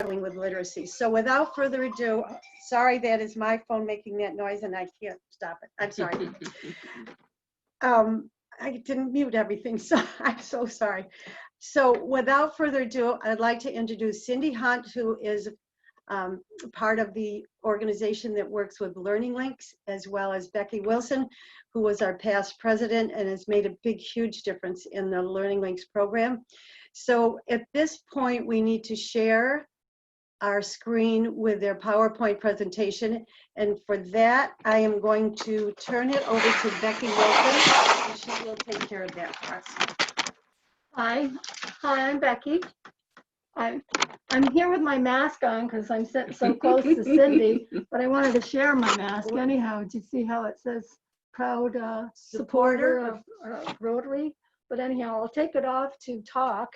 struggling with literacy. So without further ado, sorry, that is my phone making that noise and I can't stop it. I'm sorry. I didn't mute everything, so I'm so sorry. So without further ado, I'd like to introduce Cindy Hunt, who is part of the organization that works with Learning Links, as well as Becky Wilson, who was our past president and has made a big, huge difference in the Learning Links program. So at this point, we need to share our screen with their PowerPoint presentation. And for that, I am going to turn it over to Becky Wilson, and she will take care of that for us. Hi, I'm Becky. I'm here with my mask on because I'm sitting so close to Cindy, but I wanted to share my mask anyhow. Do you see how it says proud supporter of Rotary? But anyhow, I'll take it off to talk.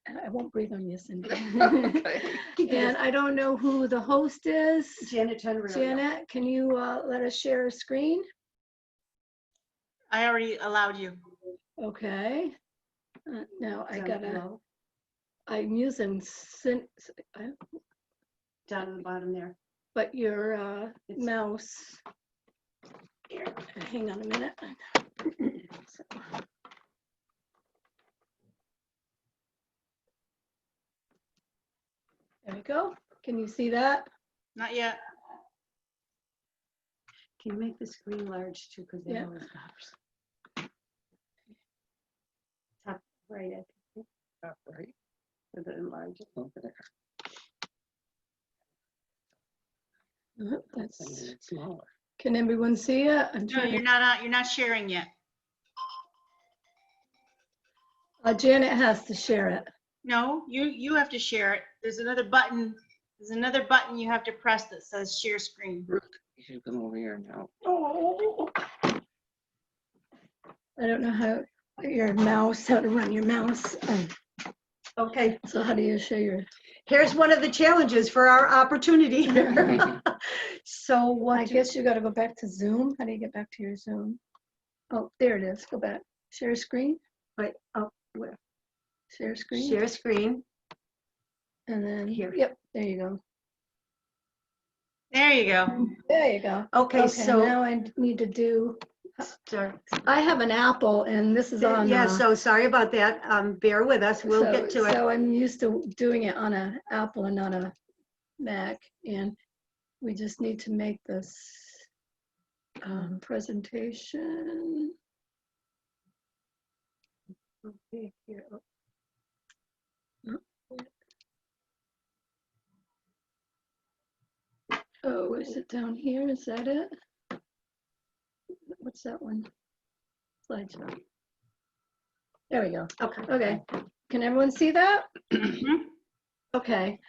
And I won't breathe on you, Cindy. Okay. And I don't know who the host is. Janet Tenreal. Janet, can you let us share a screen? I already allowed you. Okay. Now I'm using Down at the bottom there. but your mouse. Here, hang on a minute. There we go. Can you see that? Not yet. Can you make the screen large too? Because that Yeah. always bothers. Top right, I think. Top right. With it enlarged. Okay. That's. It's smaller. Can everyone see it? I'm No, trying. you're not. You're not sharing yet. Janet has to share it. No, you have to share it. There's another button. There's another button you have to press that says share screen. Ruth, you should come over here now. Oh. I don't know how to run your mouse. Okay, So how do you share your? here's one of the challenges for our opportunity here. So what? I guess you got to go back to Zoom. How do you get back to your Zoom? Oh, there it is. Go back. Share screen. Wait, oh, where? Share screen. Share screen. And then Here. Yep. There you go. There you go. There you go. Okay, so now I need to do. start. I have an Apple, and this is on. Yeah, so sorry about that. Bear with us. We'll get to it. So I'm used to doing it on an Apple and not a Mac, and we just need to make this presentation. Okay, here. Oh, is it down here? Is that it? What's that one? Slideshow. There we go. Okay. Okay. Can everyone see that? Mhm. Okay.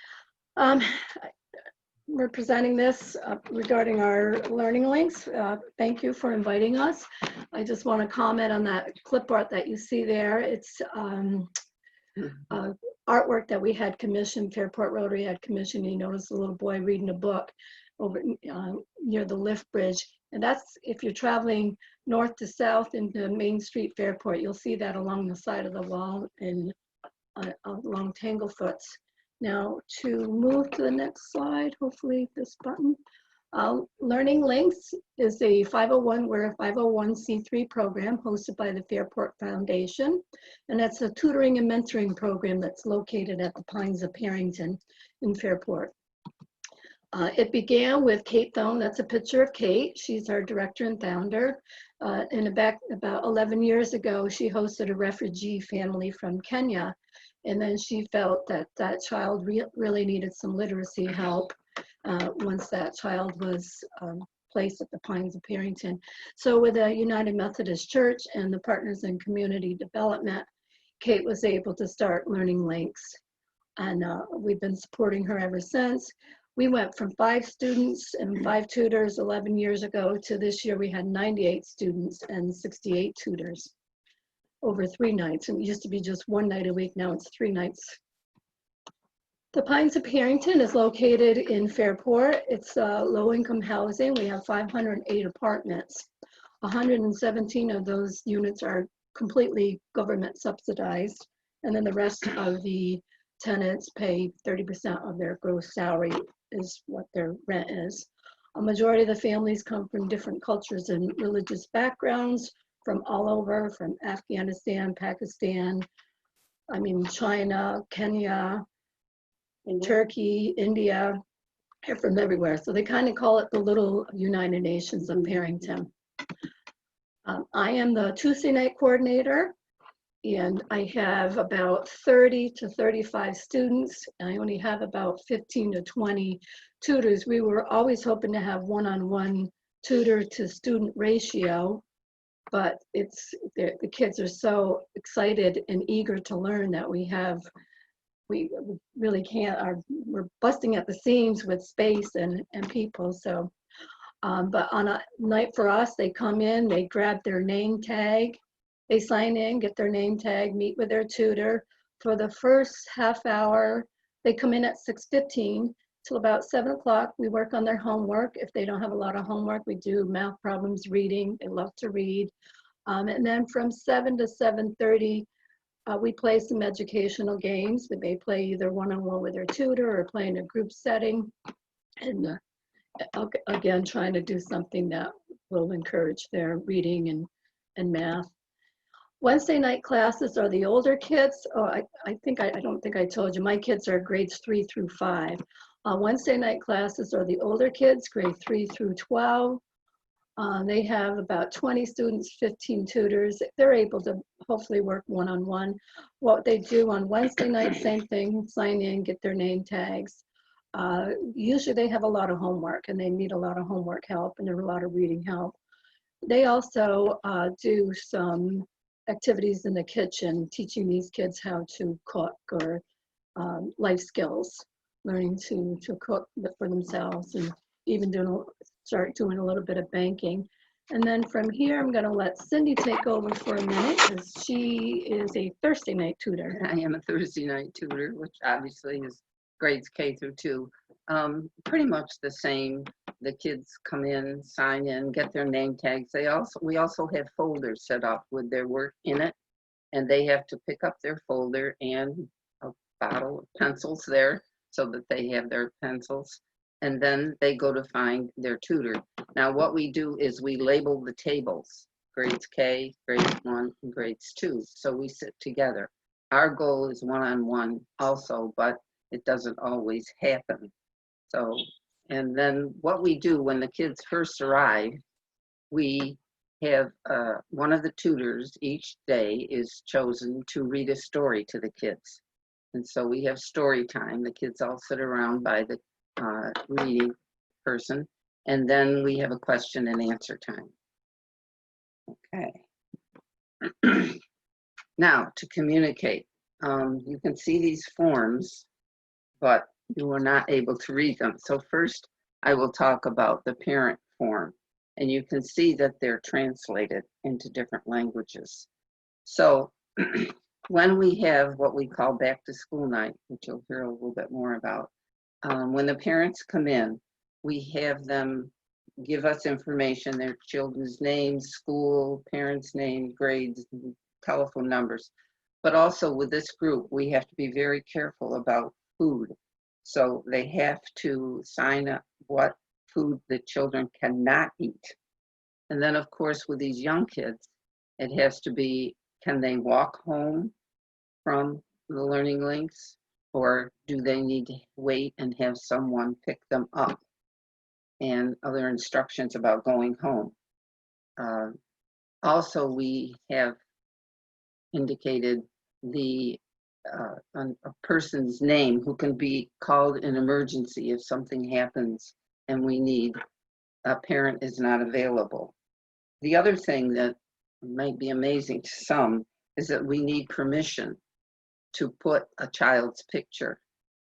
We're presenting this regarding our Learning Links. Thank you for inviting us. I just want to comment on that clip art that you see there. It's artwork that we had commissioned, Fairport Rotary had commissioned. You notice a little boy reading a book over near the lift bridge. And that's, if you're traveling north to south into Main Street Fairport, you'll see that along the side of the wall and along Tanglefoots. Now to move to the next slide, hopefully this button. Learning Links is a 501, we're a 501c3 program hosted by the Fairport Foundation. And that's a tutoring and mentoring program that's located at the Pines of Parrington in Fairport. It began with Kate Thone. That's a picture of Kate. She's our director and founder. About 11 years ago, she hosted a refugee family from Kenya. And then she felt that that child really needed some literacy help once that child was placed at the Pines of Parrington. So with the United Methodist Church and the Partners in Community Development, Kate was able to start Learning Links. And we've been supporting her ever since. We went from 5 students and 5 tutors 11 years ago to this year we had 98 students and 68 tutors over 3 nights. And it used to be just 1 night a week, now it's 3 nights. The Pines of Parrington is located in Fairport. It's low-income housing. We have 508 apartments. 117 of those units are completely government subsidized. And then the rest of the tenants pay 30% of their gross salary is what their rent is. A majority of the families come from different cultures and religious backgrounds from all over, from Afghanistan, Pakistan, China, Kenya, Turkey, India, they're from everywhere. So they kind of call it the little United Nations of Barrington. I am the Tuesday night coordinator, and I have about 30 to 35 students. I only have about 15 to 20 tutors. We were always hoping to have one-on-one tutor to student ratio, but the kids are so excited and eager to learn that we really we're busting at the seams with space and people. So, but on a night for us, they come in, they grab their name tag, they sign in, get their name tag, meet with their tutor. For the first half hour, they come in at 6:15 till about 7 o'clock. We work on their homework. If they don't have a lot of homework, we do math problems, reading. They love to read. And then from 7 to 7:30, we play some educational games. They may play either one-on-one with their tutor or play in a group setting. And again, trying to do something that will encourage their reading and math. Wednesday night classes are the older kids. Oh, I don't think I told you, my kids are grades 3 through 5. Wednesday night classes are the older kids, grade 3 through 12. They have about 20 students, 15 tutors. They're able to hopefully work one-on-one. What they do on Wednesday night, same thing, sign in, get their name tags. Usually they have a lot of homework and they need a lot of homework help and a lot of reading help. They also do some activities in the kitchen, teaching these kids how to cook or life skills, learning to cook for themselves, and even start doing a little bit of banking. And then from here, I'm going to let Cindy take over for a minute because she is a Thursday night tutor. I am a Thursday night tutor, which obviously is grades K through 2. Pretty much the same. The kids come in, sign in, get their name tags. We also have folders set up with their work in it, and they have to pick up their folder and a bottle of pencils there so that they have their pencils. And then they go to find their tutor. Now what we do is we label the tables, grades K, grades 1, and grades 2. So we sit together. Our goal is one-on-one also, but it doesn't always happen. So, and then what we do when the kids first arrive, we have one of the tutors each day is chosen to read a story to the kids. And so we have story time. The kids all sit around by the reading person, and then we have a question and answer time. Okay. Now to communicate, you can see these forms, but you were not able to read them. So first I will talk about the parent form, and you can see that they're translated into different languages. So when we have what we call back to school night, which you'll hear a little bit more about, when the parents come in, we have them give us information, their children's names, school, parents' names, grades, telephone numbers. But also with this group, we have to be very careful about food. So they have to sign up what food the children cannot eat. And then of course, with these young kids, it has to be, can they walk home from the learning links? Or do they need to wait and have someone pick them up? And other instructions about going home. Also, we have indicated a person's name who can be called in emergency if something happens and a parent is not available. The other thing that might be amazing to some is that we need permission to put a child's picture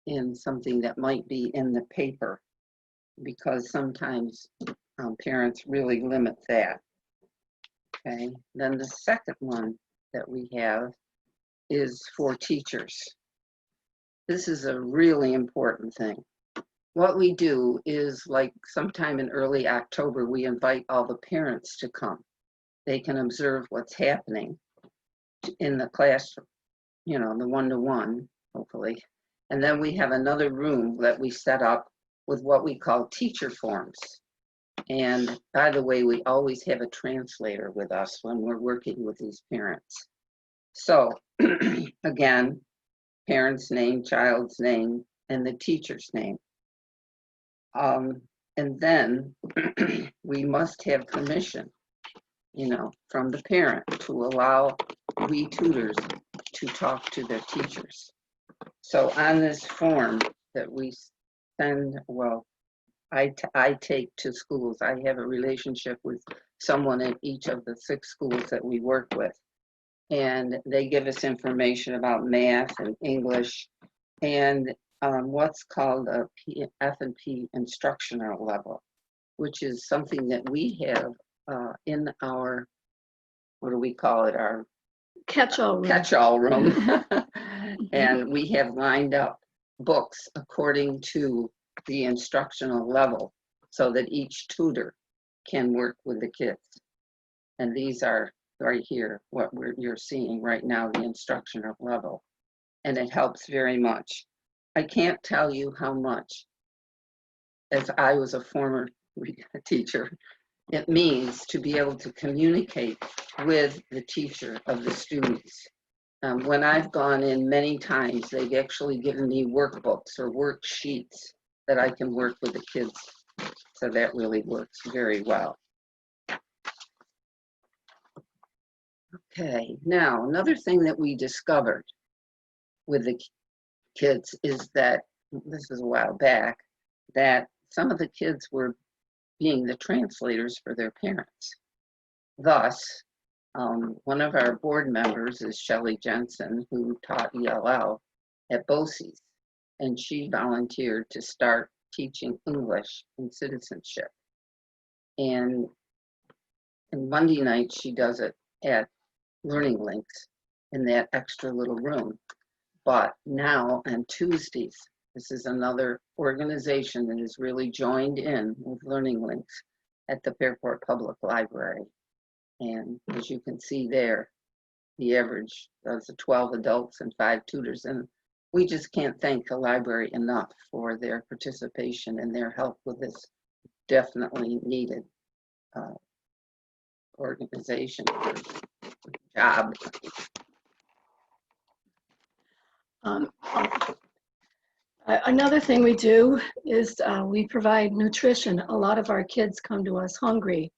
in something that might be in the paper, because sometimes parents really limit that. Okay, then the second one that we have is for teachers. This is a really important thing. What we do is, like sometime in early October, we invite all the parents to come. They can observe what's happening in the classroom, you know, the one-to-one, hopefully. And then we have another room that we set up with what we call teacher forms. And by the way, we always have a translator with us when we're working with these parents. So again, parent's name, child's name, and the teacher's name. And then we must have permission, from the parent to allow we tutors to talk to their teachers. So on this form that we send, I take to schools. I have a relationship with someone at each of the 6 schools that we work with. And they give us information about math and English and what's called a F&P instructional level, which is something that we have in our, what do we call it, our Catch-all room. catch-all room. And we have lined up books according to the instructional level so that each tutor can work with the kids. And these are right here, what you're seeing right now, the instructional level. And it helps very much. I can't tell you how much, as I was a former teacher, it means to be able to communicate with the teacher of the students. When I've gone in many times, they've actually given me workbooks or worksheets that I can work with the kids. So that really works very well. Okay, now another thing that we discovered with the kids is that, this was a while back, that some of the kids were being the translators for their parents. Thus, one of our board members is Shelley Jensen, who taught ELL at BOCES, and she volunteered to start teaching English and citizenship. And Monday night, she does it at Learning Links in that extra little room. But now on Tuesdays, this is another organization that is really joined in with Learning Links at the Fairport Public Library. And as you can see there, the average does 12 adults and 5 tutors. And we just can't thank the library enough for their participation and their help with this definitely needed organization job. Another thing we do is we provide nutrition. A lot of our kids come to us hungry.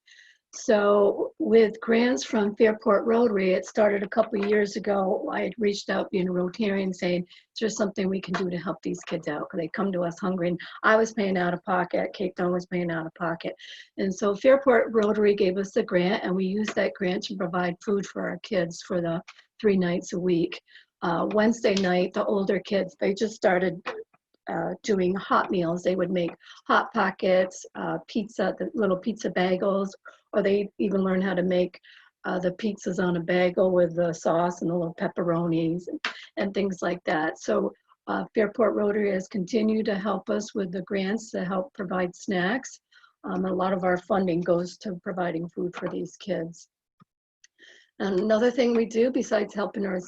So with grants from Fairport Rotary, it started a couple of years ago. I had reached out being a Rotarian saying, is there something we can do to help these kids out? Because they come to us hungry. And I was paying out of pocket. Cape Town was paying out of pocket. And so Fairport Rotary gave us a grant, and we used that grant to provide food for our kids for the 3 nights a week. Wednesday night, the older kids, they just started doing hot meals. They would make Hot Pockets, pizza, the little pizza bagels, or they even learn how to make the pizzas on a bagel with the sauce and the little pepperonis and things like that. So Fairport Rotary has continued to help us with the grants to help provide snacks. A lot of our funding goes to providing food for these kids. And another thing we do besides helping our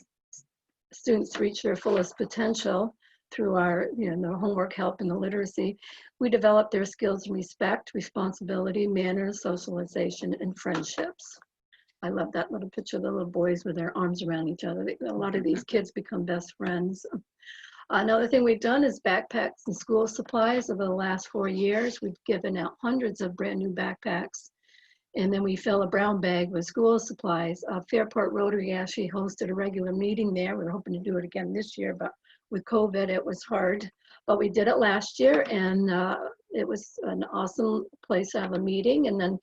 students reach their fullest potential through our, their homework help and the literacy, we develop their skills in respect, responsibility, manners, socialization, and friendships. I love that little picture of the little boys with their arms around each other. A lot of these kids become best friends. Another thing we've done is backpacks and school supplies. Over the last 4 years, we've given out hundreds of brand new backpacks. And then we fill a brown bag with school supplies. Fairport Rotary actually hosted a regular meeting there. We were hoping to do it again this year, but with COVID, it was hard. But we did it last year, and it was an awesome place to have a meeting. And then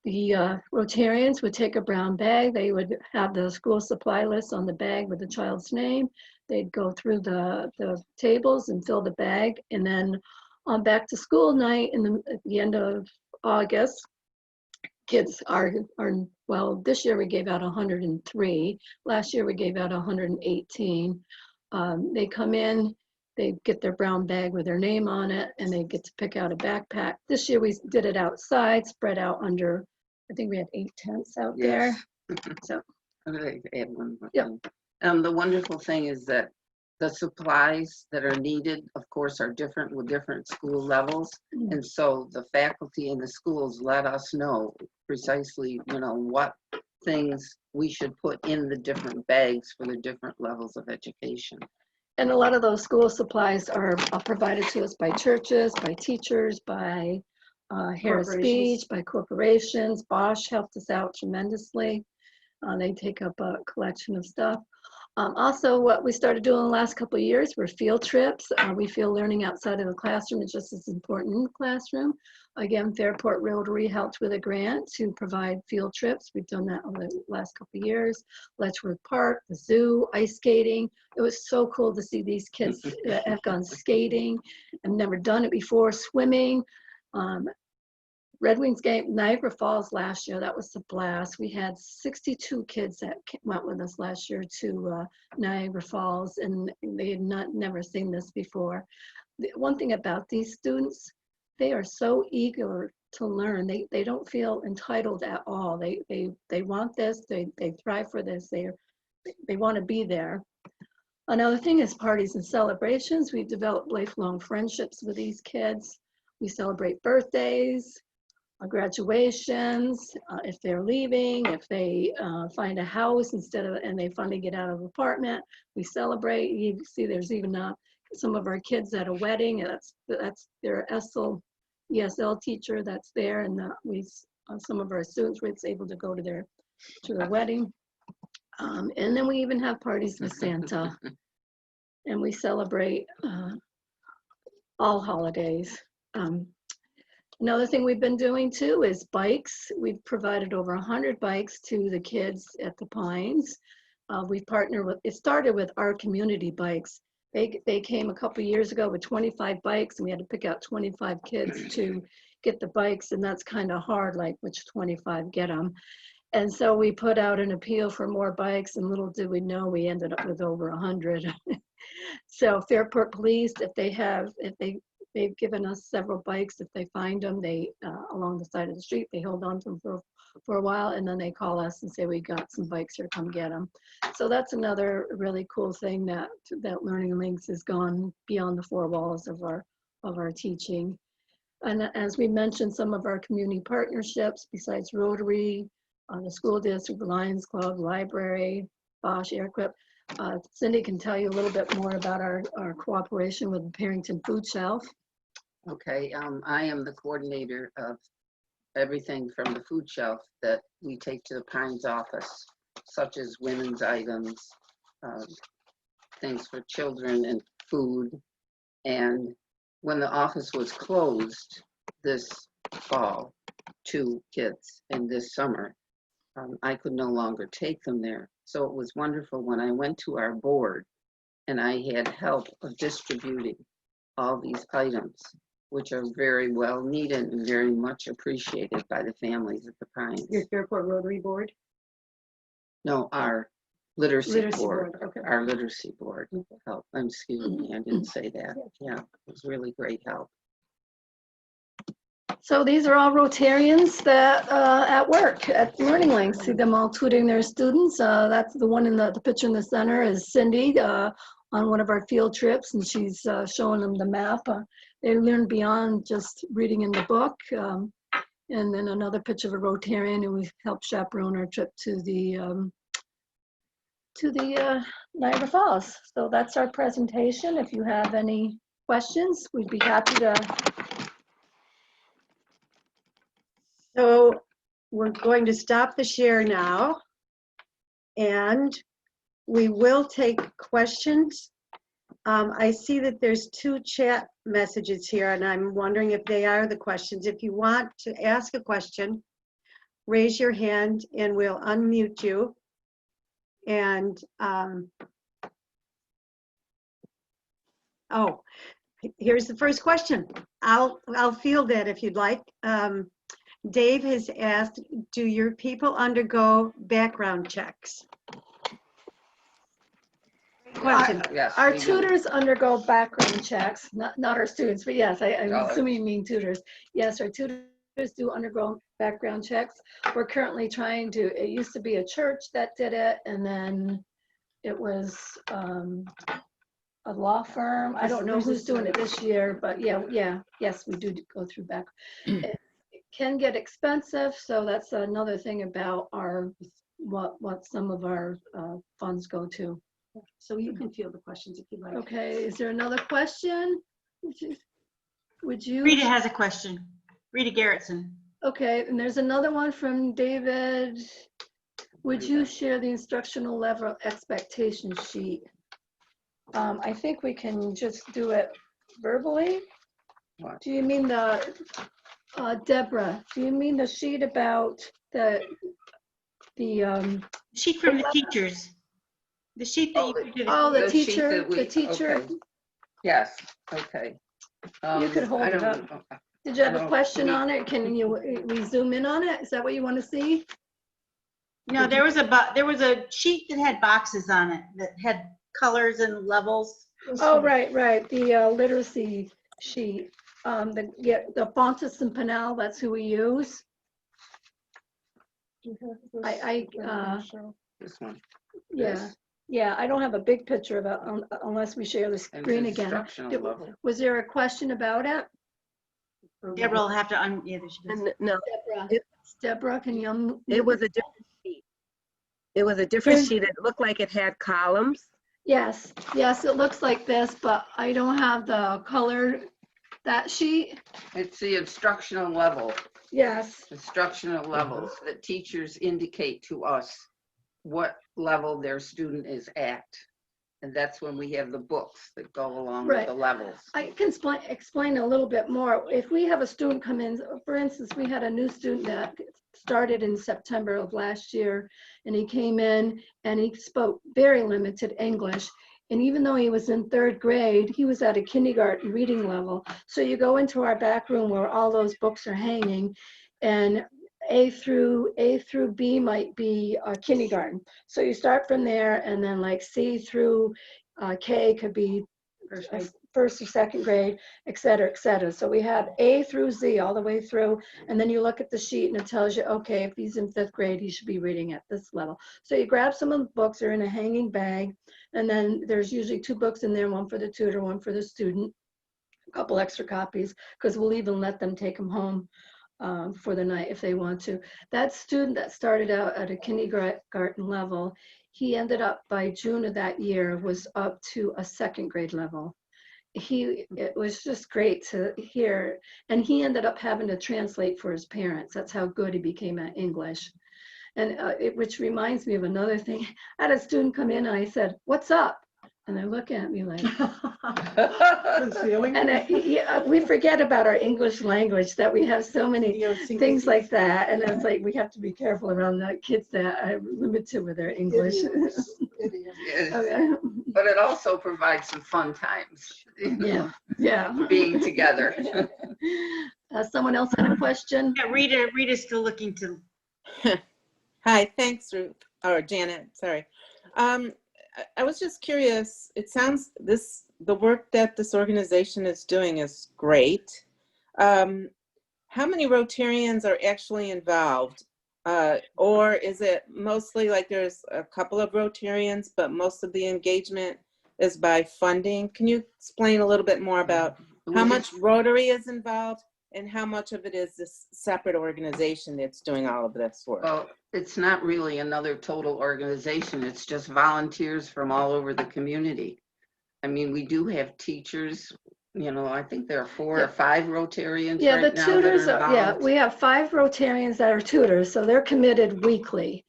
the Rotarians would take a brown bag. They would have the school supply list on the bag with the child's name. They'd go through the tables and fill the bag. And then on back to school night at the end of August, kids are, well, this year we gave out 103. Last year we gave out 118. They come in, they get their brown bag with their name on it, and they get to pick out a backpack. This year we did it outside, spread out under, I think we had 8 tents out there. So. I'd like to add one more Yep. thing. The wonderful thing is that The supplies that are needed, of course, are different with different school levels. And so the faculty in the schools let us know precisely, what things we should put in the different bags for the different levels of education. And a lot of those school supplies are provided to us by churches, by teachers, by Harris Corporations. Beach, by corporations. Bosch helped us out tremendously. They take up a collection of stuff. Also, what we started doing the last couple of years were field trips. We feel learning outside of the classroom is just as important in the classroom. Again, Fairport Rotary helped with a grant to provide field trips. We've done that over the last couple of years. Letchworth Park, the zoo, ice skating. It was so cool to see these kids that have gone skating and never done it before, swimming. Red Wings game, Niagara Falls last year, that was a blast. We had 62 kids that went with us last year to Niagara Falls, and they had never seen this before. The one thing about these students, they are so eager to learn. They don't feel entitled at all. They want this, they thrive for this, they want to be there. Another thing is parties and celebrations. We've developed lifelong friendships with these kids. We celebrate birthdays, graduations, if they're leaving, if they find a house and they finally get out of an apartment, we celebrate. You see there's even some of our kids at a wedding, and that's their ESL teacher that's there, and some of our students were able to go to their wedding. And then we even have parties with Santa, and we celebrate all holidays. Another thing we've been doing too is bikes. We've provided over 100 bikes to the kids at the Pines. We've partnered with, it started with Our Community Bikes. They came a couple years ago with 25 bikes, and we had to pick out 25 kids to get the bikes, and that's kind of hard, like which 25 get them. And so we put out an appeal for more bikes, and little did we know we ended up with over 100. So Fairport Police, they've given us several bikes. If they find them, they along the side of the street, they hold on to them for a while, and then they call us and say, we got some bikes here, come get them. So that's another really cool thing that Learning Links has gone beyond the four walls of our teaching. And as we mentioned, some of our community partnerships besides Rotary, the school district, the Lions Club, library, Bosch, Air-Equip. Cindy can tell you a little bit more about our cooperation with the Parrington Food Shelf. Okay, I am the coordinator of everything from the food shelf that we take to the Pines office, such as women's items, things for children and food. And when the office was closed this fall to kids and this summer, I could no longer take them there. So it was wonderful when I went to our board and I had help of distributing all these items, which are very well needed and very much appreciated by the families at the Pines. Your Fairport Rotary Board? No, our literacy board. Okay. Our literacy board help. Excuse me, I didn't say that. Yeah, it was really great help. So these are all Rotarians that at work at Learning Links. See them all tutoring their students. That's the one in the picture in the center is Cindy on one of our field trips, and she's showing them the map. They learn beyond just reading in the book. And then another picture of a Rotarian who we helped chaperone our trip to the Niagara Falls. So that's our presentation. If you have any questions, we'd be happy to. So we're going to stop the share now, and we will take questions. I see that there's 2 chat messages here, and I'm wondering if they are the questions. If you want to ask a question, raise your hand and we'll unmute you. And oh, here's the first question. I'll field that if you'd like. Dave has asked, do your people undergo background checks? Question. Yes, Our we do. tutors undergo background checks, not our students, but yes, I'm Oh. assuming you mean tutors. Yes, our tutors do undergo background checks. We're currently trying to, it used to be a church that did it, and then it was a law firm. I don't know There's who's a doing it service. this year, but yes, we do go through back. It can get expensive, so that's another thing about our, what some of our funds go to. So you can field the questions if you like. Okay, is there another question? Would you? Rita has a question. Rita Garrettson. Okay, and there's another one from David. Would you share the instructional level expectation sheet? I think we can just do it verbally. What? Do you mean the, Deborah, do you mean the sheet about the, Sheet from the teachers. The sheet that you did. oh, the The sheet teacher, that we- the teacher? okay. Yes, okay. You could hold I it don't- Did you have a No, question we- on it? Can we zoom in on it? Is that what you want to see? No, there was a sheet that had boxes on it that had colors and levels. Oh, right, the literacy sheet. The Fontes and Pinnell, that's who we use. This one. Yeah, yeah, I don't have a big picture of it unless we share the And screen it's again. instructional level. Was there a question about it? Deborah will have to yeah, there she goes. No, Deborah, It- Deborah, can you? it was a different sheet. It was a different sheet. It looked like it had columns. Yes, it looks like this, but I don't have the color, that sheet. It's the instructional level, Yes, instructional levels that teachers indicate to us what level their student is at. And that's when we have the books that go along with Right. the levels. I can explain a little bit more. If we have a student come in, for instance, we had a new student that started in September of last year, and he came in and he spoke very limited English. And even though he was in 3rd grade, he was at a kindergarten reading level. So you go into our back room where all those books are hanging, and A through B might be kindergarten. So you start from there, and then like C through K could be first or second grade, et cetera, et cetera. So we have A through Z all the way through, and then you look at the sheet and it tells you, okay, if he's in 5th grade, he should be reading at this level. So you grab some of the books, they're in a hanging bag, and then there's usually 2 books in there, one for the tutor, one for the student, a couple extra copies, because we'll even let them take them home for the night if they want to. That student that started out at a kindergarten level, he ended up by June of that year was up to a 2nd grade level. It was just great to hear, and he ended up having to translate for his parents. That's how good he became at English. And which reminds me of another thing. I had a student come in and I said, "What's up?" And they're looking at me like, and we forget about our English language, that we have so many things like that. And it's like, we have to be careful around the kids that are limited with their English. Yes. Okay. But it also provides some fun times, you know, Yeah. being together. Someone else had a question? Yeah, Rita's still looking to. Hi, thanks, Ruth, or Janet, sorry. I was just curious, it sounds the work that this organization is doing is great. How many Rotarians are actually involved? Or is it mostly like there's a couple of Rotarians, but most of the engagement is by funding? Can you explain a little bit more about how much Rotary is involved and how much of it is this separate organization that's doing all of this work? Well, it's not really another total organization. It's just volunteers from all over the community. I mean, we do have teachers, you know, I think there are 4 or 5 Rotarians Yeah, right the now that tutors, are yeah, involved. we have 5 Rotarians that are tutors, so they're committed weekly.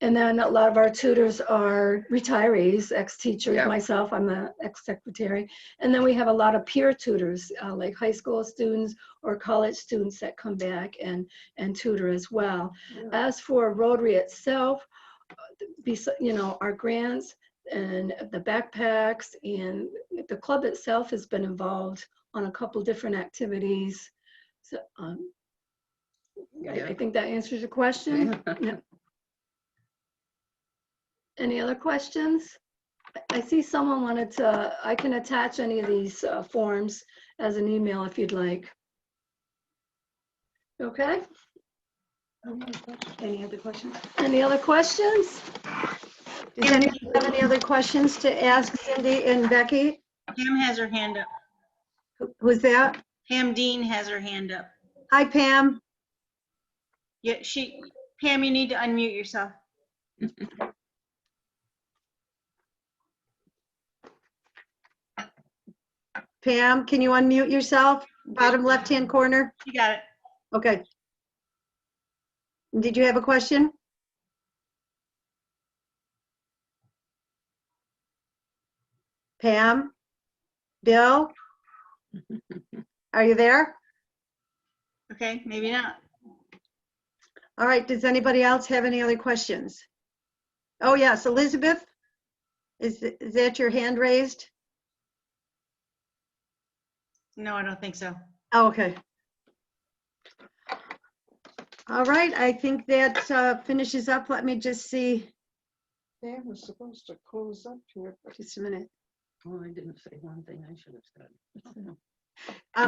And then a lot of our tutors are retirees, ex-teachers. Yeah. Myself, I'm an ex-secretary. And then we have a lot of peer tutors, like high school students or college students that come back and tutor as well. As for Rotary itself, you know, our grants and the backpacks and the club itself has been involved on a couple different activities. So I think that answers your question. Yeah. Any other questions? I see someone wanted to, I can attach any of these forms as an email if you'd like. Okay, Any other questions? any other questions? Does anyone have any other questions to ask Cindy and Becky? Pam has her hand up. Who's that? Pam Dean has her hand up. Hi, Pam. Yeah, Pam, you need to unmute yourself. Pam, can you unmute yourself? Bottom left-hand corner? You got it. Okay. Did you have a question? Pam? Bill? Are you there? Okay, maybe not. All right, does anybody else have any other questions? Oh, yes, Elizabeth? Is that your hand raised? No, I don't think so. Oh, okay. All right, I think that finishes up. Let me just see. Sam was supposed to close up here, but Just a minute. Oh, I didn't say one thing I should have said.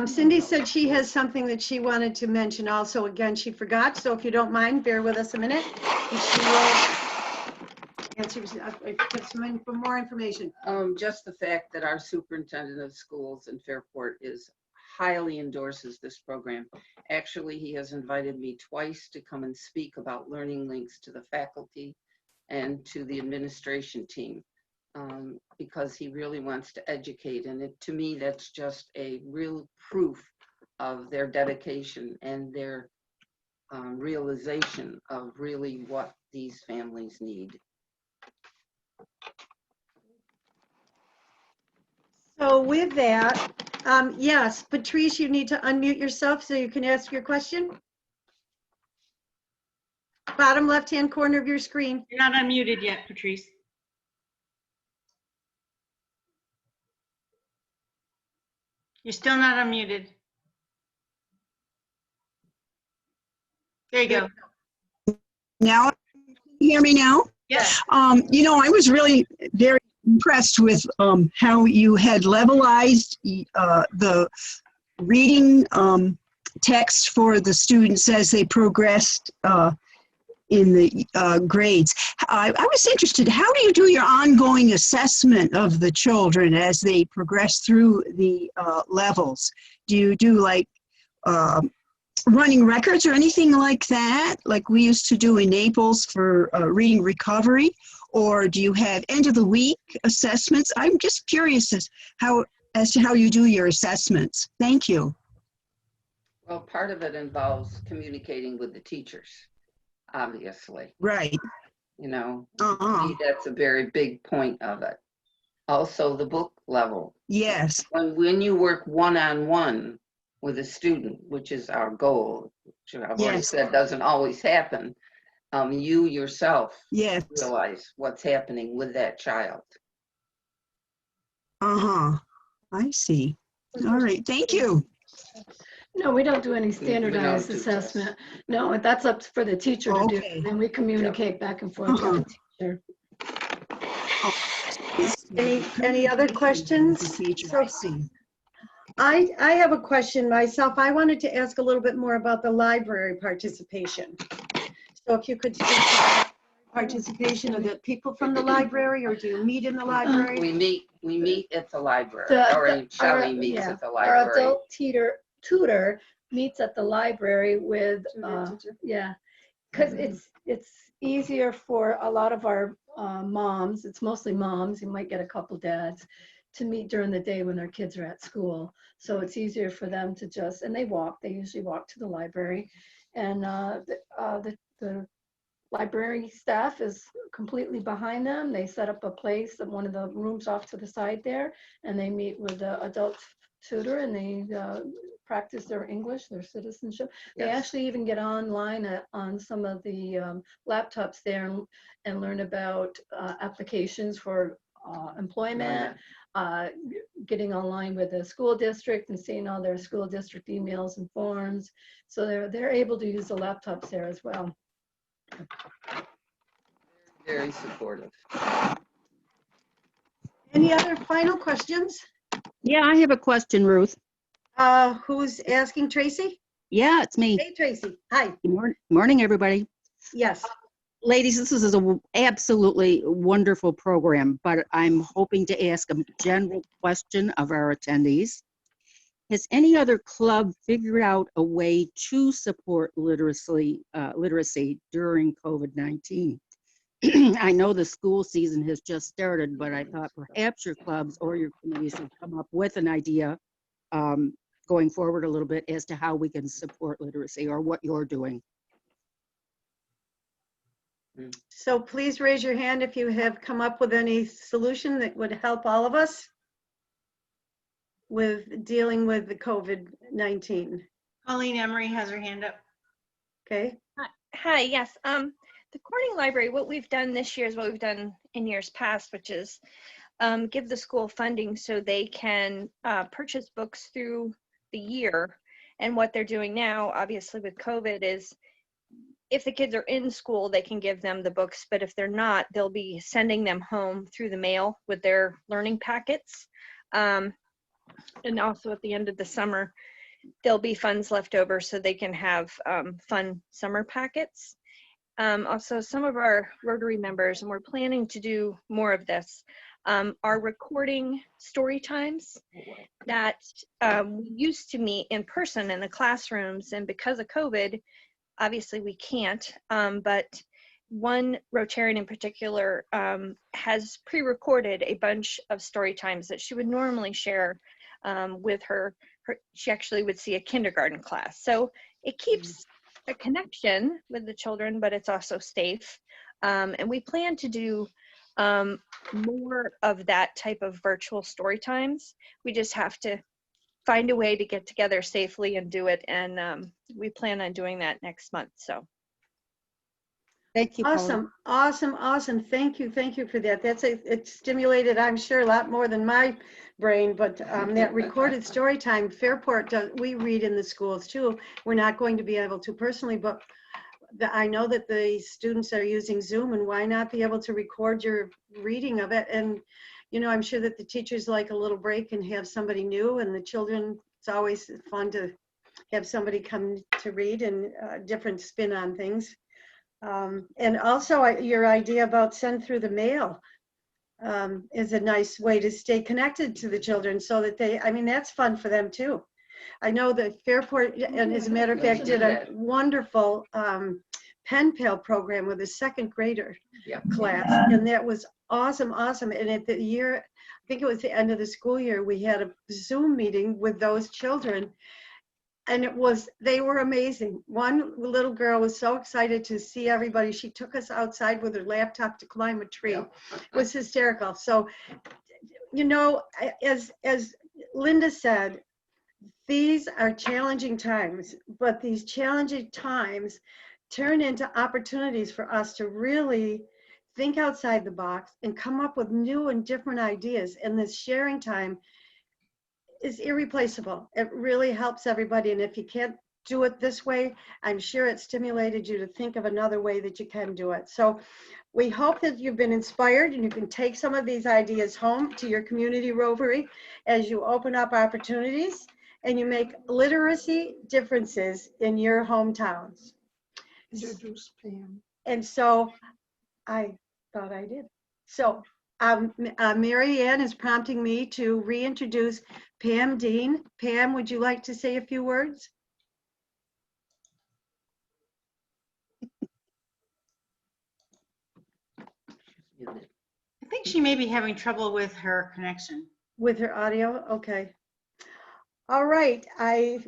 Cindy said she has something that she wanted to mention also. Again, she forgot, so if you don't mind, bear with us a minute. And she will answer, get some more information. Just the fact that our superintendent of schools in Fairport highly endorses this program. Actually, he has invited me twice to come and speak about learning links to the faculty and to the administration team, because he really wants to educate. And to me, that's just a real proof of their dedication and their realization of really what these families need. So with that, yes, Patrice, you need to unmute yourself so you can ask your question. Bottom left-hand corner of your screen. You're not unmuted yet, Patrice. You're still not unmuted. There you go. Now, can you hear me now? Yes. I was really very impressed with how you had levelized the reading text for the students as they progressed in the grades. I was interested, how do you do your ongoing assessment of the children as they progress through the levels? Do you do like running records or anything like that, like we used to do in Naples for reading recovery? Or do you have end of the week assessments? I'm just curious as to how you do your assessments. Thank you. Well, part of it involves communicating with the teachers, obviously. Right. To me, that's a very big point of it. Also, the book level. Yes. When you work one-on-one with a student, which is our goal, which I've already said doesn't always happen, you yourself realize what's happening with that child. I see. All right. Thank you. No, we don't do any standardized do assessment. No, that's up for the teacher to do. Okay. And we communicate back and forth with the teacher. Any other questions? I see. I have a question myself. I wanted to ask a little bit more about the library participation. So if you could speak to participation of the people from the library, or do you meet in the library? We meet at the library, The- Shelley meets at the Our library. adult tutor meets at the library with, because it's easier for a lot of our moms, it's mostly moms, you might get a couple dads, to meet during the day when their kids are at school. So it's easier for them to just, and they usually walk to the library. And the library staff is completely behind them. They set up a place in one of the rooms off to the side there, and they meet with the adult tutor, and they practice their English, their citizenship. They actually even get online on some of the laptops there and learn about applications for employment, getting online with the school district and seeing all their school district emails and forms. So they're able to use the laptops there as well. Very supportive. Any other final questions? Yeah, I have a question, Ruth. Who's asking? Tracy? Yeah, it's me. Hey, Tracy. Hi. Good morning, everybody. Yes. ladies, this is a absolutely wonderful program, but I'm hoping to ask a general question of our attendees. Has any other club figured out a way to support literacy during COVID-19? I know the school season has just started, but I thought perhaps your clubs or your committees would come up with an idea going forward a little bit as to how we can support literacy or what you're doing. So please raise your hand if you have come up with any solution that would help all of us with dealing with the COVID-19. Colleen Emery has her hand up. Okay, Hi, yes. The Corning Library, what we've done this year is what we've done in years past, which is give the school funding so they can purchase books through the year. And what they're doing now, obviously with COVID, is if the kids are in school, they can give them the books, but if they're not, they'll be sending them home through the mail with their learning packets. And also at the end of the summer, there'll be funds left over so they can have fun summer packets. Also, some of our Rotary members, and we're planning to do more of this, are recording story times that we used to meet in person in the classrooms, and because of COVID, obviously we can't, but one Rotarian in particular has pre-recorded a bunch of story times that she would normally share with she actually would see a kindergarten class. So it keeps a connection with the children, but it's also safe. And we plan to do more of that type of virtual story times. We just have to find a way to get together safely and do it. And we plan on doing that next month. So. Thank you, Paula. awesome, awesome, awesome. Thank you for that. It stimulated, I'm sure, a lot more than my brain, but that recorded story time, Fairport, we read in the schools too. We're not going to be able to personally, but I know that the students are using Zoom, and why not be able to record your reading of it? And, you know, I'm sure that the teachers like a little break and have somebody new, and the children, it's always fun to have somebody come to read and different spin on things. And also your idea about send through the mail is a nice way to stay connected to the children so that that's fun for them too. I know that Fairport, and as a matter of fact, did a wonderful pen pal program with a second grader class, and that was awesome. And at the year, I think it was the end of the school year, we had a Zoom meeting with those children. And they were amazing. One little girl was so excited to see everybody. She took us outside with her laptop to climb a tree. It was hysterical. So, you know, as Linda said, these are challenging times, but these challenging times turn into opportunities for us to really think outside the box and come up with new and different ideas. And this sharing time is irreplaceable. It really helps everybody. And if you can't do it this way, I'm sure it stimulated you to think of another way that you can do it. So we hope that you've been inspired and you can take some of these ideas home to your community Rotary as you open up opportunities and you make literacy differences in your hometowns. Introduce Pam. And so I thought I did. So Mary Ann is prompting me to reintroduce Pam Dean. Pam, would you like to say a few words? I think she may be having trouble with her connection. With her audio? Okay. All right.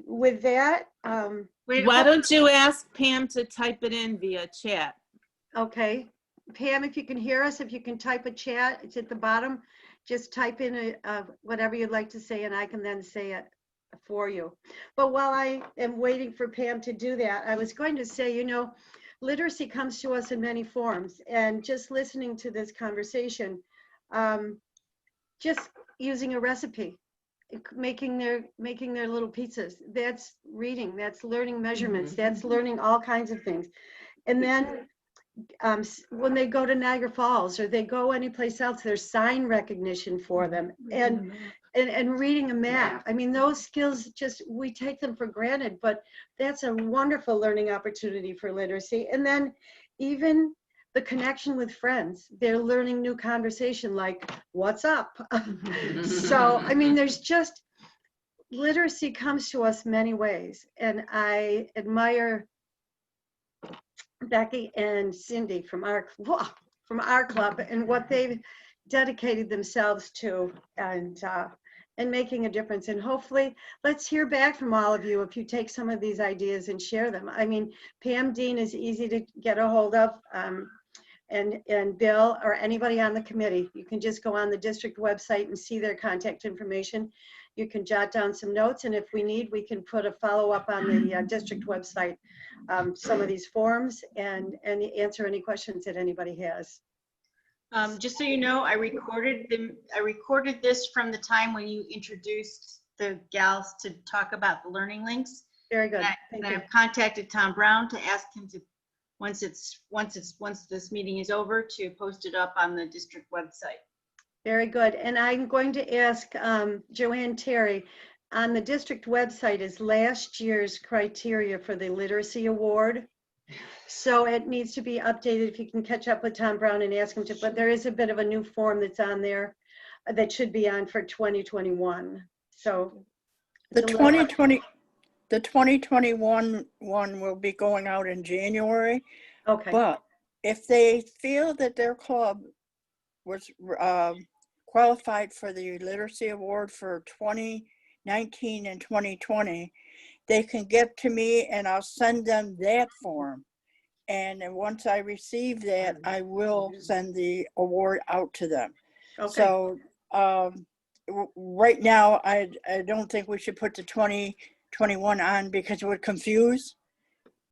With that, Why don't you ask Pam to type it in via chat? okay. Pam, if you can hear us, if you can type a chat, it's at the bottom. Just type in whatever you'd like to say, and I can then say it for you. But while I am waiting for Pam to do that, I was going to say, you know, literacy comes to us in many forms, and just listening to this conversation, just using a recipe, making their little pizzas, that's reading, that's learning measurements, that's learning all kinds of things. And then when they go to Niagara Falls or they go anyplace else, there's sign recognition for them, and reading a map. I mean, those skills, we take them for granted, but that's a wonderful learning opportunity for literacy. And then even the connection with friends. They're learning new conversation like, what's up? So, I mean, there's just, literacy comes to us many ways. And I admire Becky and Cindy from our club and what they've dedicated themselves to, and making a difference. And hopefully, let's hear back from all of you if you take some of these ideas and share them. I mean, Pam Dean is easy to get a hold of, and Bill or anybody on the committee. You can just go on the district website and see their contact information. You can jot down some notes, and if we need, we can put a follow-up on the district website, some of these forms, and answer any questions that anybody has. Just so you know, I recorded this from the time when you introduced the gals to talk about the learning links. Very good. And Thank you. I've contacted Tom Brown to ask him to, once this meeting is over, to post it up on the district website. Very good. And I'm going to ask Joanne Terry, on the district website is last year's criteria for the literacy award. So it needs to be updated. If you can catch up with Tom Brown and ask him to, but there is a bit of a new form that's on there that should be on for 2021. So The it's a little- 2021 one will be going out in January, Okay. but if they feel that their club was qualified for the literacy award for 2019 and 2020, they can get to me and I'll send them that form. And then once I receive that, I will send the award out to them. Okay. So right now, I don't think we should put the 2021 on because it would confuse.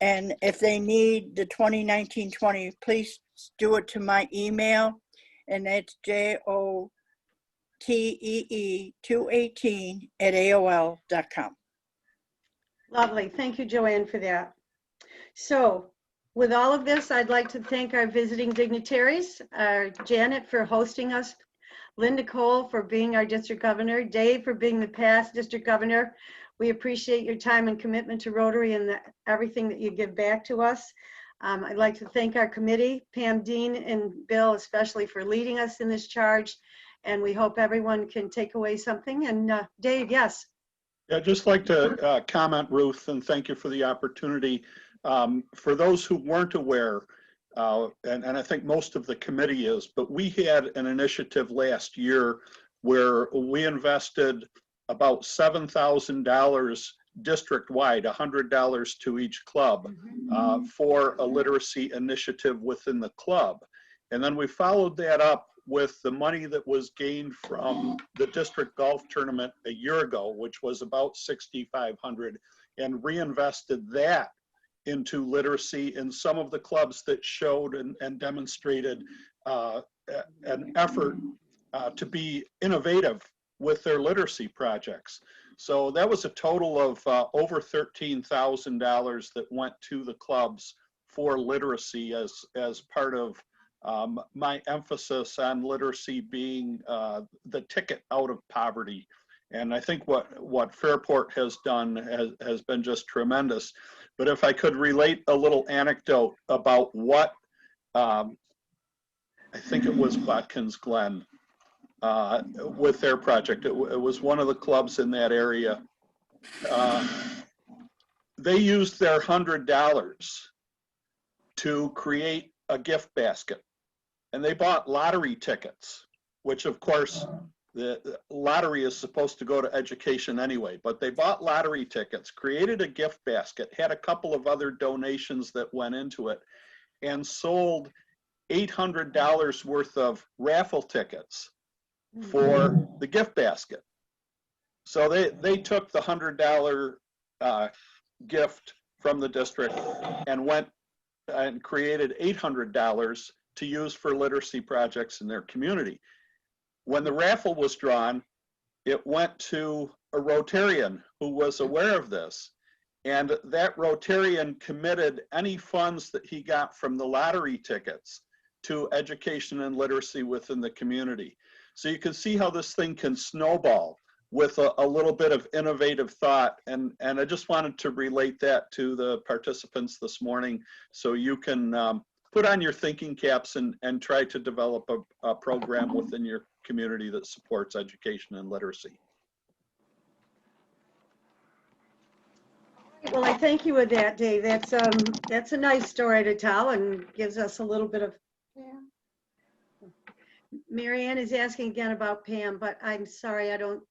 And if they need the 2019-20, please do it to my email. And that's JOTEE218@AOL.com. Lovely. Thank you, Joanne, for that. So with all of this, I'd like to thank our visiting dignitaries, Janet for hosting us, Linda Cole for being our district governor, Dave for being the past district governor. We appreciate your time and commitment to Rotary and everything that you give back to us. I'd like to thank our committee, Pam Dean and Bill, especially for leading us in this charge. And we hope everyone can take away something. And Dave, yes. Yeah, I'd just like to comment, Ruth, and thank you for the opportunity. For those who weren't aware, and I think most of the committee is, but we had an initiative last year where we invested about $7,000 district-wide, $100 to each club, for a literacy initiative within the club. And then we followed that up with the money that was gained from the district golf tournament a year ago, which was about $6,500, and reinvested that into literacy in some of the clubs that showed and demonstrated an effort to be innovative with their literacy projects. So that was a total of over $13,000 that went to the clubs for literacy as part of my emphasis on literacy being the ticket out of poverty. And I think what Fairport has done has been just tremendous. But if I could relate a little anecdote about what, I think it was Watkins Glen, with their project. It was one of the clubs in that area. They used their $100 to create a gift basket. And they bought lottery tickets, which of course, the lottery is supposed to go to education anyway, but they bought lottery tickets, created a gift basket, had a couple of other donations that went into it, and sold $800 worth of raffle tickets for the gift basket. So they took the $100 gift from the district and went and created $800 to use for literacy projects in their community. When the raffle was drawn, it went to a Rotarian who was aware of this. And that Rotarian committed any funds that he got from the lottery tickets to education and literacy within the community. So you can see how this thing can snowball with a little bit of innovative thought. And I just wanted to relate that to the participants this morning so you can put on your thinking caps and try to develop a program within your community that supports education and literacy. Well, I thank you with that, Dave. That's a nice story to tell and gives us a little bit of, yeah. Mary Ann is asking again about Pam, but I'm sorry, I don't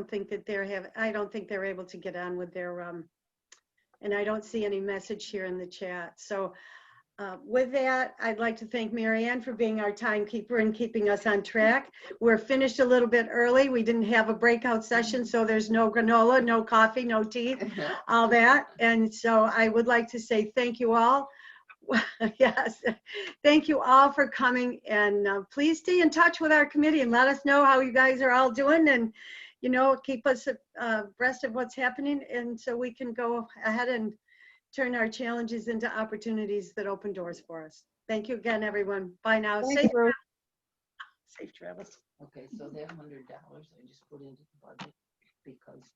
think that I don't think they're able to get on with their, and I don't see any message here in the chat. So with that, I'd like to thank Mary Ann for being our timekeeper and keeping us on track. We're finished a little bit early. We didn't have a breakout session, so there's no granola, no coffee, no tea, all that. And so I would like to say thank you all. Yes, thank you all for coming, and please stay in touch with our committee and let us know how you guys are all doing, and keep us abreast of what's happening, and so we can go ahead and turn our challenges into opportunities that open doors for us. Thank you again, everyone. Bye now. Safe travels. Okay, so that $100 I just put into the budget because